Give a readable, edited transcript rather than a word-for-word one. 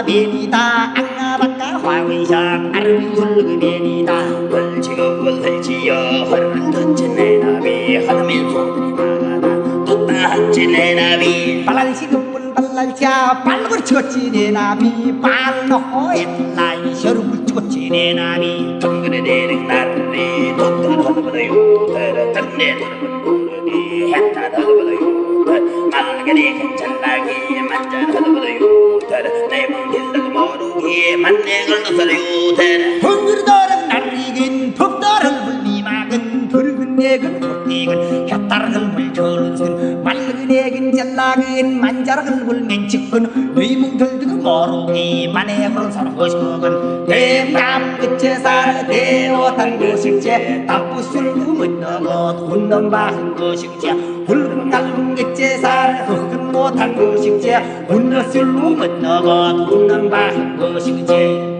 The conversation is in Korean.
맨이다 앙아박가 화위샵 아름술르맨이다 헐지겁을 헐지여 허른 던진 내 나비 하늘면 소들이 나가다 또 따지 내 나비 발랄시급분 발랄자 발걸 찍었지 내 나비 발로호에 라이 셔름을 찍었지 내 나비 덩그레 대릉 나르리 돋다 더더버려요 더러 던내 더러분 모르니 했다 더더버려요 말라게 괜찮나기 만져 더더버려요 더러 내몸 길다고 모르기 만내 걸러서요 더러 덩그르더럭 날리긴 덥더럭 불미막은 더럭은 내근 헛디근 혓다락은 불철은 말르근 애근 잘나근 만자락은 불맹치근 뇌뭉들드그 모르기 만에 그런 서로 허시거근 대남 끝에 살 대오탄 거식제 답부술 구문 넘어 혼넘 바은 거식제 붉은 날분 끝에 살 흑은 못한 거식제 혼너술 구문 넘어 혼넘 바은 거식제